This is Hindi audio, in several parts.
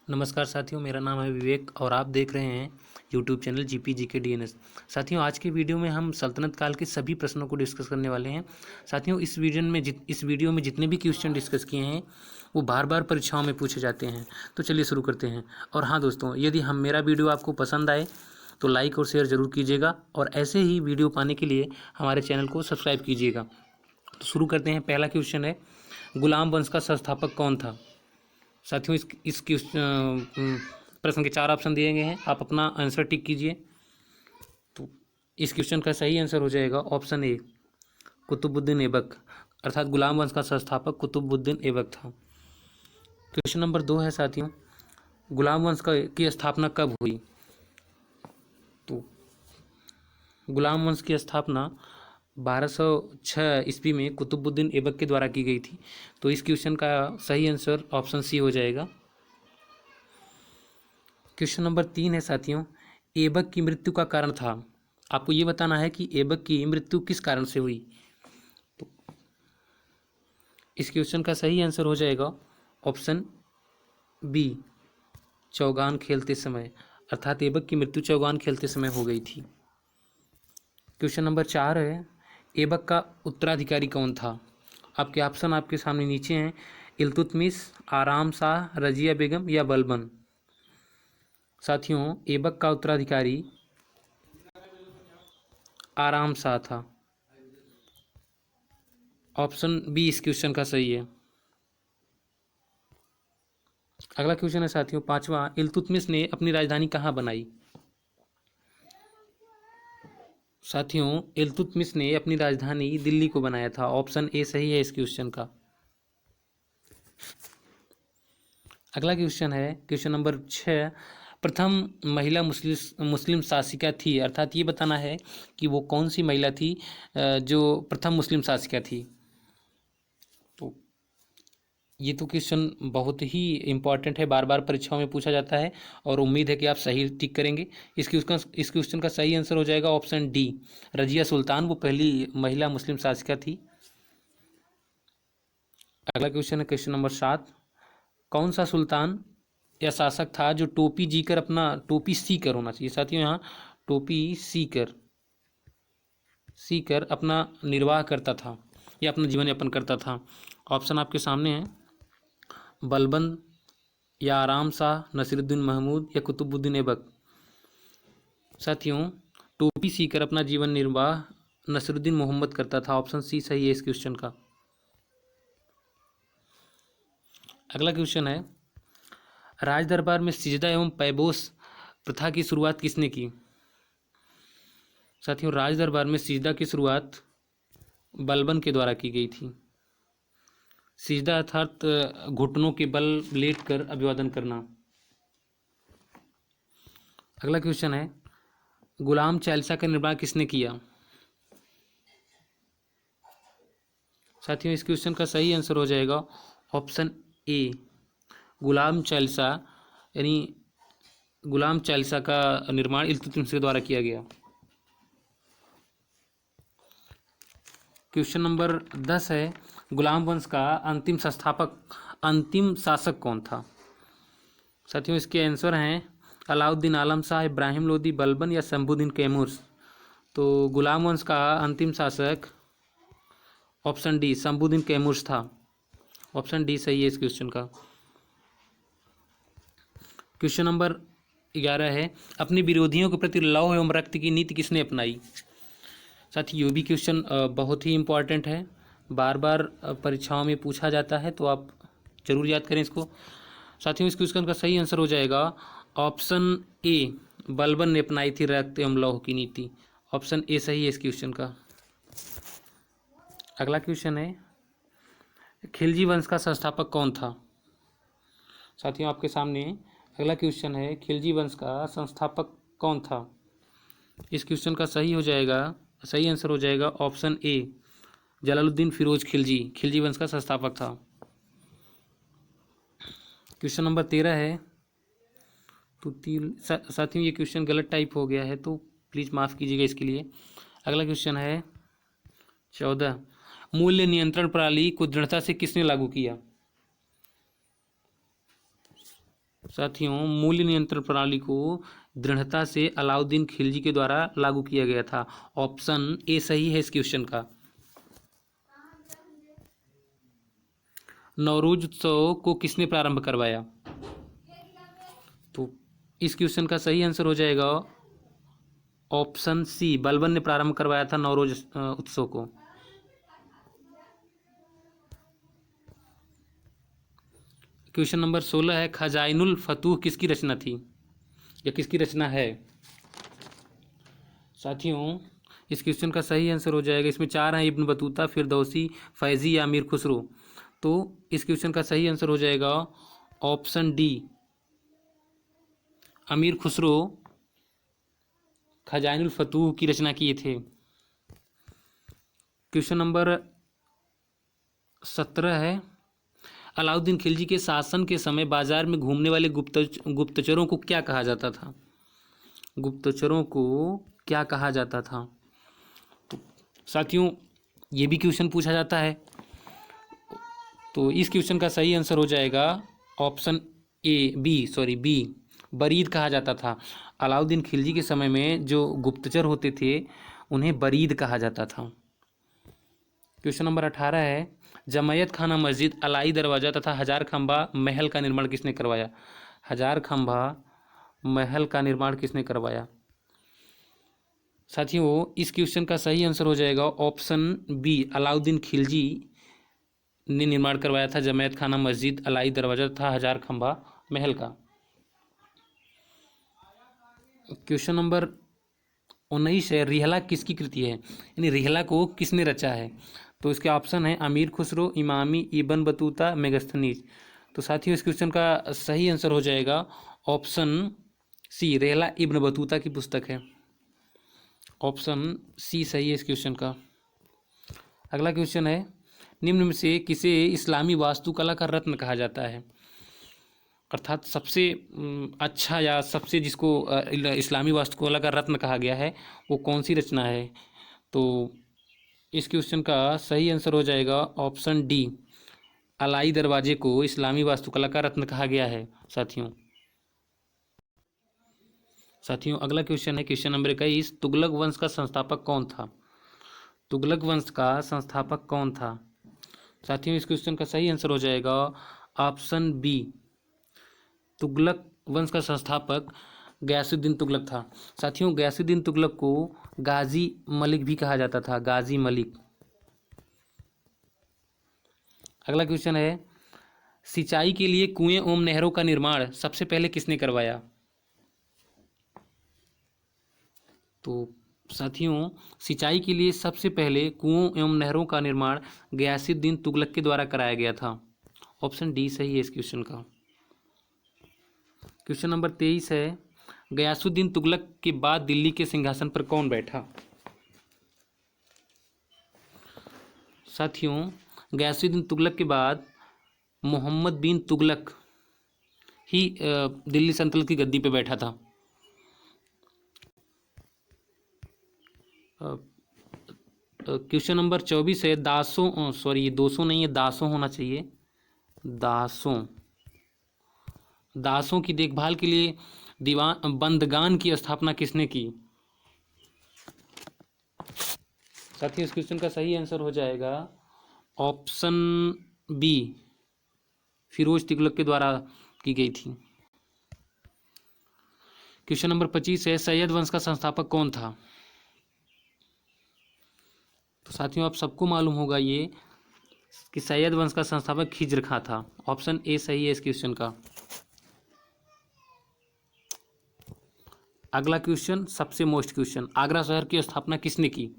नमस्कार साथियों, मेरा नाम है विवेक और आप देख रहे हैं YouTube channel GP GK DNS. साथियों, आज के वीडियो में हम सल्तनत काल के सभी प्रश्नों को डिस्कस करने वाले हैं। साथियों, इस वीडियो में जितने भी क्वेश्चन डिस्कस किए हैं वो बार बार परीक्षाओं में पूछे जाते हैं। तो चलिए शुरू करते हैं। और हाँ दोस्तों, यदि मेरा वीडियो आपको पसंद आए तो लाइक और शेयर ज़रूर कीजिएगा और ऐसे ही वीडियो पाने के लिए हमारे चैनल को सब्सक्राइब कीजिएगा। तो शुरू करते हैं। पहला क्वेश्चन है, गुलाम वंश का संस्थापक कौन था? साथियों, इस प्रश्न के 4 ऑप्शन दिए गए हैं, आप अपना आंसर टिक कीजिए। तो इस क्वेश्चन का सही आंसर हो जाएगा ऑप्शन ए, कुतुबुद्दीन ऐबक, अर्थात गुलाम वंश का संस्थापक कुतुबुद्दीन ऐबक था। क्वेश्चन नंबर 2 है साथियों, गुलाम वंश की स्थापना कब हुई? तो गुलाम वंश की स्थापना 1206 ईस्वी में कुतुबुद्दीन ऐबक के द्वारा की गई थी। तो इस क्वेश्चन का सही आंसर ऑप्शन सी हो जाएगा। क्वेश्चन नंबर 3 है साथियों, ऐबक की मृत्यु का कारण था। आपको ये बताना है कि ऐबक की मृत्यु किस कारण से हुई। तो इस क्वेश्चन का सही आंसर हो जाएगा ऑप्शन बी, चौगान खेलते समय, अर्थात ऐबक की मृत्यु चौगान खेलते समय हो गई थी। क्वेश्चन नंबर 4 है, ऐबक का उत्तराधिकारी कौन था? आपके ऑप्शन आपके सामने नीचे हैं, इल्तुतमिश, आराम शाह, रजिया बेगम या बलबन। साथियों, ऐबक का उत्तराधिकारी आराम शाह था। ऑप्शन बी इस क्वेश्चन का सही है। अगला क्वेश्चन है साथियों 5वां, इल्तुतमिश ने अपनी राजधानी कहाँ बनाई? साथियों, इल्तुतमिश ने अपनी राजधानी दिल्ली को बनाया था। ऑप्शन ए सही है इस क्वेश्चन का। अगला क्वेश्चन है क्वेश्चन नंबर 6, प्रथम महिला मुस्लिम शासिका थी, अर्थात ये बताना है कि वो कौन सी महिला थी जो प्रथम मुस्लिम शासिका थी। तो ये तो क्वेश्चन बहुत ही इम्पॉर्टेंट है, बार बार परीक्षाओं में पूछा जाता है और उम्मीद है कि आप सही टिक करेंगे। इस क्वेश्चन का सही आंसर हो जाएगा ऑप्शन डी, रजिया सुल्तान, वो पहली महिला मुस्लिम शासिका थी। अगला क्वेश्चन है क्वेश्चन नंबर 7, कौन सा सुल्तान या शासक था जो टोपी सीकर होना चाहिए। साथियों, यहाँ टोपी सीकर अपना निर्वाह करता था या अपना जीवन यापन करता था। ऑप्शन आपके सामने है, बलबन या आराम शाह, नसीरुद्दीन महमूद या कुतुबुद्दीन ऐबक। साथियों, टोपी सीकर अपना जीवन निर्वाह नसीरुद्दीन मोहम्मद करता था। ऑप्शन सी सही है इस क्वेश्चन का। अगला क्वेश्चन है, राज दरबार में सिजदा एवं पैबोस प्रथा की शुरुआत किसने की? साथियों, राज दरबार में सिजदा की शुरुआत बलबन के द्वारा की गई थी। सिजदा अर्थात घुटनों के बल लेटकर अभिवादन करना। अगला क्वेश्चन है, गुलाम चालीसा का निर्माण किसने किया? साथियों, इस क्वेश्चन का सही आंसर हो जाएगा ऑप्शन ए, गुलाम चालीसा, यानी गुलाम चालीसा का निर्माण इल्तुतमिश के द्वारा किया गया। क्वेश्चन नंबर 10 है, गुलाम वंश का अंतिम शासक कौन था? साथियों, इसके आंसर हैं अलाउद्दीन आलम शाह, इब्राहिम लोदी, बलबन या शंभुद्दीन कैमूर। तो गुलाम वंश का अंतिम शासक ऑप्शन डी, शंभुद्दीन कैमूर था। ऑप्शन डी सही है इस क्वेश्चन का। क्वेश्चन नंबर 11 है, अपने विरोधियों के प्रति लौह एवं रक्त की नीति किसने अपनाई? साथियों, ये भी क्वेश्चन बहुत ही इम्पॉर्टेंट है, बार बार परीक्षाओं में पूछा जाता है, तो आप जरूर याद करें इसको। साथियों, इस क्वेश्चन का सही आंसर हो जाएगा ऑप्शन ए, बलबन ने अपनाई थी रक्त एवं लौह की नीति। ऑप्शन ए सही है इस क्वेश्चन का। अगला क्वेश्चन है, खिलजी वंश का संस्थापक कौन था? साथियों, आपके सामने अगला क्वेश्चन है, खिलजी वंश का संस्थापक कौन था? इस क्वेश्चन का सही आंसर हो जाएगा ऑप्शन ए, जलालुद्दीन फिरोज खिलजी वंश का संस्थापक था। क्वेश्चन नंबर 13 है, तो साथियों ये क्वेश्चन गलत टाइप हो गया है, तो प्लीज़ माफ़ कीजिएगा इसके लिए। अगला क्वेश्चन है 14, मूल्य नियंत्रण प्रणाली को दृढ़ता से किसने लागू किया? साथियों, मूल्य नियंत्रण प्रणाली को दृढ़ता से अलाउद्दीन खिलजी के द्वारा लागू किया गया था। ऑप्शन ए सही है इस क्वेश्चन का। नवरोज उत्सव को किसने प्रारंभ करवाया? तो इस क्वेश्चन का सही आंसर हो जाएगा ऑप्शन सी, बलबन ने प्रारंभ करवाया था नवरोज उत्सव को। क्वेश्चन नंबर 16 है, खजाइनुल फतूह किसकी रचना थी या किसकी रचना है? साथियों, इस क्वेश्चन का सही आंसर हो जाएगा, इसमें चार हैं, इब्न बतूता, फिरदौसी, फैजी या अमीर खुसरो। तो इस क्वेश्चन का सही आंसर हो जाएगा ऑप्शन डी, अमीर खुसरो खजाइनुल फतूह की रचना किए थे। क्वेश्चन नंबर 17 है, अलाउद्दीन खिलजी के शासन के समय बाजार में घूमने वाले गुप्तचरों को क्या कहा जाता था? गुप्तचरों को क्या कहा जाता था? तो साथियों, ये भी क्वेश्चन पूछा जाता है, तो इस क्वेश्चन का सही आंसर हो जाएगा ऑप्शन बी, बरीद कहा जाता था। अलाउद्दीन खिलजी के समय में जो गुप्तचर होते थे उन्हें बरीद कहा जाता था। क्वेश्चन नंबर 18 है, जमायत खाना मस्जिद, अलाई दरवाज़ा तथा हजार खंभा महल का निर्माण किसने करवाया? हजार खंभा महल का निर्माण किसने करवाया? साथियों, इस क्वेश्चन का सही आंसर हो जाएगा ऑप्शन बी, अलाउद्दीन खिलजी ने निर्माण करवाया था जमायत खाना मस्जिद, अलाई दरवाज़ा तथा हजार खंभा महल का। क्वेश्चन नंबर 19 है, रिहला किसकी कृति है, यानी रिहला को किसने रचा है? तो इसके ऑप्शन है अमीर Khusro, Emami, Ibn Battuta, Megasthenes. तो साथियों, इस क्वेश्चन का सही आंसर हो जाएगा ऑप्शन सी, रिहला इब्न बतूता की पुस्तक है। ऑप्शन सी सही है इस क्वेश्चन का। अगला क्वेश्चन है, निम्न में से किसे इस्लामी वास्तुकला का रत्न कहा जाता है? अर्थात सबसे अच्छा या सबसे जिसको इस्लामी वास्तुकला का रत्न कहा गया है वो कौन सी रचना है? तो इस क्वेश्चन का सही आंसर हो जाएगा ऑप्शन डी, अलाई दरवाजे को इस्लामी वास्तुकला का रत्न कहा गया है। साथियों, अगला क्वेश्चन है क्वेश्चन नंबर 21, तुगलक वंश का संस्थापक कौन था? तुगलक वंश का संस्थापक कौन था? साथियों, इस क्वेश्चन का सही आंसर हो जाएगा ऑप्शन बी, तुगलक वंश का संस्थापक गयासुद्दीन तुगलक था। साथियों, गयासुद्दीन तुगलक को गाजी मलिक भी कहा जाता था, गाजी मलिक। अगला क्वेश्चन है, सिंचाई के लिए कुएं एवं नहरों का निर्माण सबसे पहले किसने करवाया? तो साथियों, सिंचाई के लिए सबसे पहले कुओं एवं नहरों का निर्माण गयासुद्दीन तुगलक के द्वारा कराया गया था। ऑप्शन डी सही है इस क्वेश्चन का। क्वेश्चन नंबर 23 है, गयासुद्दीन तुगलक के बाद दिल्ली के सिंहासन पर कौन बैठा? साथियों, गयासुद्दीन तुगलक के बाद मोहम्मद बिन तुगलक ही दिल्ली सल्तनत की गद्दी पे बैठा था। क्वेश्चन नंबर 24 है, दासों, सॉरी ये 200 नहीं है, दासों होना चाहिए, दासों की देखभाल के लिए दीवान बंदगान की स्थापना किसने की? साथियों, इस क्वेश्चन का सही आंसर हो जाएगा ऑप्शन बी, फिरोज तुगलक के द्वारा की गई थी। क्वेश्चन नंबर 25 है, सैयद वंश का संस्थापक कौन था? तो साथियों, आप सबको मालूम होगा ये कि सैयद वंश का संस्थापक खिज्र खां था। ऑप्शन ए सही है इस क्वेश्चन का। अगला क्वेश्चन सबसे मोस्ट क्वेश्चन, आगरा शहर की स्थापना किसने की?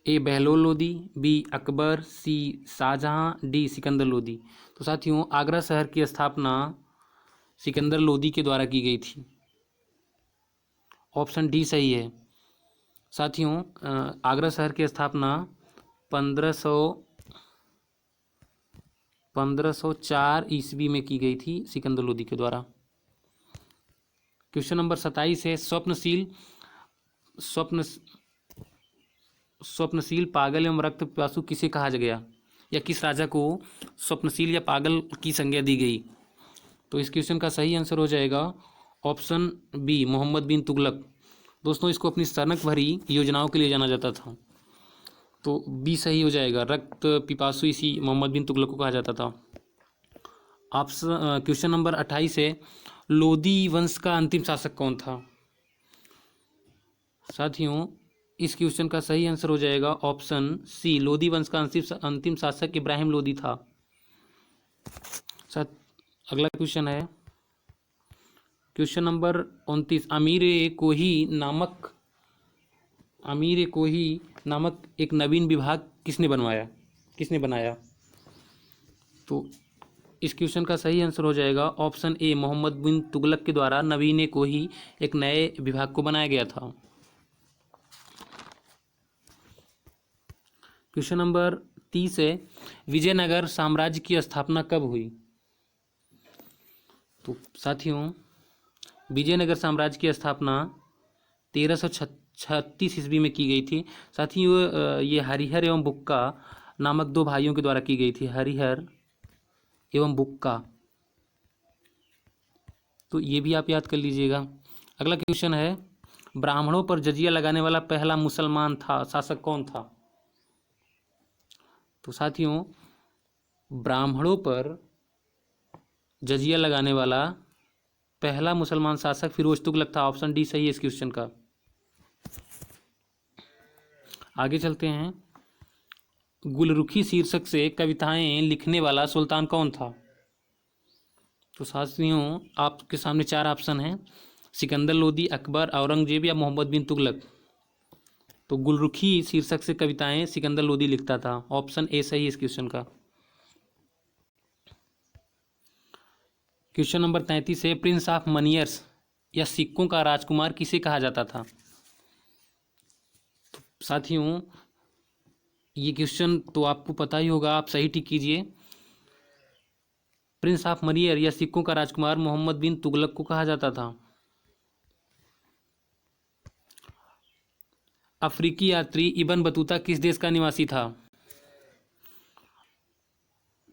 ए बहलोल लोदी, बी अकबर, सी शाहजहां, डी सिकंदर लोदी। तो साथियों, आगरा शहर की स्थापना सिकंदर लोदी के द्वारा की गई थी। ऑप्शन डी सही है। साथियों, आगरा शहर की स्थापना 1504 ईस्वी में की गई थी सिकंदर लोदी के द्वारा। क्वेश्चन नंबर 27 है, स्वप्नशील पागल एवं रक्त पिपासु किसे कहा गया, या किस राजा को स्वप्नशील या पागल की संज्ञा दी गई? तो इस क्वेश्चन का सही आंसर हो जाएगा ऑप्शन बी, मोहम्मद बिन तुगलक। दोस्तों, इसको अपनी सनक भरी योजनाओं के लिए जाना जाता था, तो बी सही हो जाएगा। रक्त पिपासु इसी मोहम्मद बिन तुगलक को कहा जाता था। ऑप्शन क्वेश्चन नंबर 28 है, लोदी वंश का अंतिम शासक कौन था? साथियों, इस क्वेश्चन का सही आंसर हो जाएगा ऑप्शन सी, लोदी वंश का अंतिम शासक इब्राहिम लोदी था। साथ अगला क्वेश्चन है क्वेश्चन नंबर 29, अमीर कोही नामक एक नवीन विभाग किसने बनाया? तो इस क्वेश्चन का सही आंसर हो जाएगा ऑप्शन ए, मोहम्मद बिन तुगलक के द्वारा नवीन कोही एक नए विभाग को बनाया गया था। क्वेश्चन नंबर 30 है, विजयनगर साम्राज्य की स्थापना कब हुई? तो साथियों, विजयनगर साम्राज्य की स्थापना 1336 ईस्वी में की गई थी। साथियों, ये हरिहर एवं बुक्का नामक दो भाइयों के द्वारा की गई थी, हरिहर एवं बुक्का। तो ये भी आप याद कर लीजिएगा। अगला क्वेश्चन है, ब्राह्मणों पर जजिया लगाने वाला पहला मुसलमान शासक कौन था? तो साथियों, ब्राह्मणों पर जजिया लगाने वाला पहला मुसलमान शासक फिरोज तुगलक था। ऑप्शन डी सही है इस क्वेश्चन का। आगे चलते हैं, गुलरुखी शीर्षक से कविताएं लिखने वाला सुल्तान कौन था? तो साथियों, आपके सामने चार ऑप्शन हैं, सिकंदर लोदी, अकबर, औरंगजेब या मोहम्मद बिन तुगलक। तो गुलरुखी शीर्षक से कविताएं सिकंदर लोदी लिखता था। ऑप्शन ए सही है इस क्वेश्चन का। क्वेश्चन नंबर 33 है, प्रिंस ऑफ मनियर्स या सिक्कों का राजकुमार किसे कहा जाता था? तो साथियों, ये क्वेश्चन तो आपको पता ही होगा, आप सही टिक कीजिए। प्रिंस ऑफ मनियर या सिक्कों का राजकुमार मोहम्मद बिन तुगलक को कहा जाता था। अफ्रीकी यात्री इब्न बतूता किस देश का निवासी था?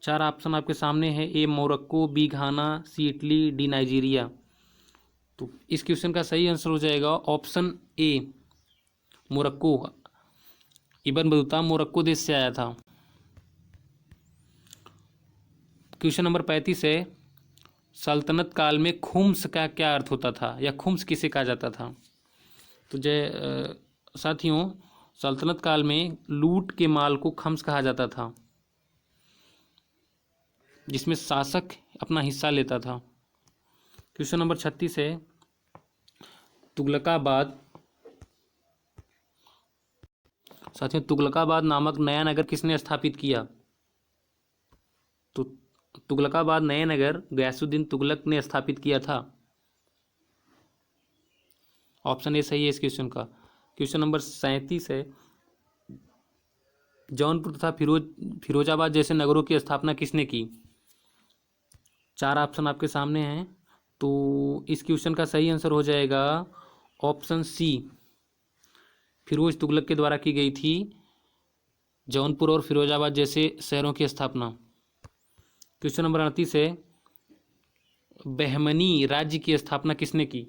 चार ऑप्शन आपके सामने है, ए मोरक्को, बी घाना, सी इटली, डी नाइजीरिया। तो इस क्वेश्चन का सही आंसर हो जाएगा option A, Morocco. Ibn Battuta Morocco देश से आया था। क्वेश्चन नंबर 35 है, सल्तनत काल में खुम्स का क्या अर्थ होता था या खुम्स किसे कहा जाता था? तो साथियों, सल्तनत काल में लूट के माल को खम्स कहा जाता था, जिसमें शासक अपना हिस्सा लेता था। क्वेश्चन नंबर 36 है, तुगलकाबाद। साथियों, तुगलकाबाद नामक नया नगर किसने स्थापित किया? तो तुगलकाबाद नया नगर गयासुद्दीन तुगलक ने स्थापित किया था। ऑप्शन ए सही है इस क्वेश्चन का। क्वेश्चन नंबर 37 है, जौनपुर तथा फिरोजाबाद जैसे नगरों की स्थापना किसने की? चार ऑप्शन आपके सामने हैं, तो इस क्वेश्चन का सही आंसर हो जाएगा ऑप्शन सी, फिरोज तुगलक के द्वारा की गई थी जौनपुर और फिरोजाबाद जैसे शहरों की स्थापना। क्वेश्चन नंबर 38 है, बहमनी राज्य की स्थापना किसने की?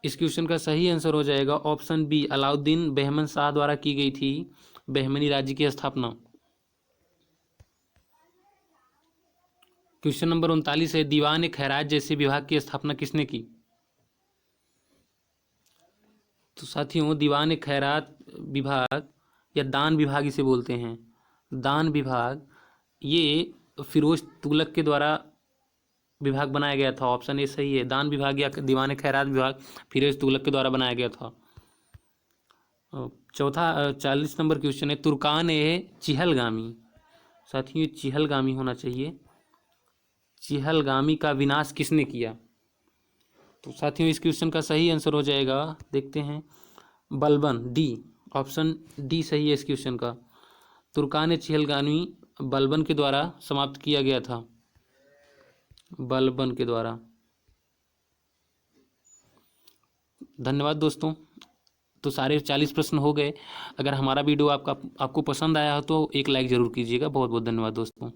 इस क्वेश्चन का सही आंसर हो जाएगा ऑप्शन बी, अलाउद्दीन बहमन शाह द्वारा की गई थी बहमनी राज्य की स्थापना। क्वेश्चन नंबर 39 है, दीवान खैरात जैसे विभाग की स्थापना किसने की? तो साथियों, दीवान खैरात विभाग या दान विभाग इसे बोलते हैं, दान विभाग, ये फिरोज तुगलक के द्वारा विभाग बनाया गया था। ऑप्शन ए सही है, दान विभाग या दीवान खैरात विभाग फिरोज तुगलक के द्वारा बनाया गया था। चौथा 40 नंबर क्वेश्चन है, तुर्कान ए चिहलगामी। साथियों, चिहलगामी होना चाहिए। चिहलगामी का विनाश किसने किया? तो साथियों, इस क्वेश्चन का सही आंसर हो जाएगा, देखते हैं, बलबन, डी। ऑप्शन डी सही है इस क्वेश्चन का। तुर्कान चिहलगामी बलबन के द्वारा समाप्त किया गया था, बलबन के द्वारा। धन्यवाद दोस्तों। तो सारे 40 प्रश्न हो गए। अगर हमारा वीडियो आपको पसंद आया हो तो एक लाइक ज़रूर कीजिएगा। बहुत बहुत धन्यवाद दोस्तों।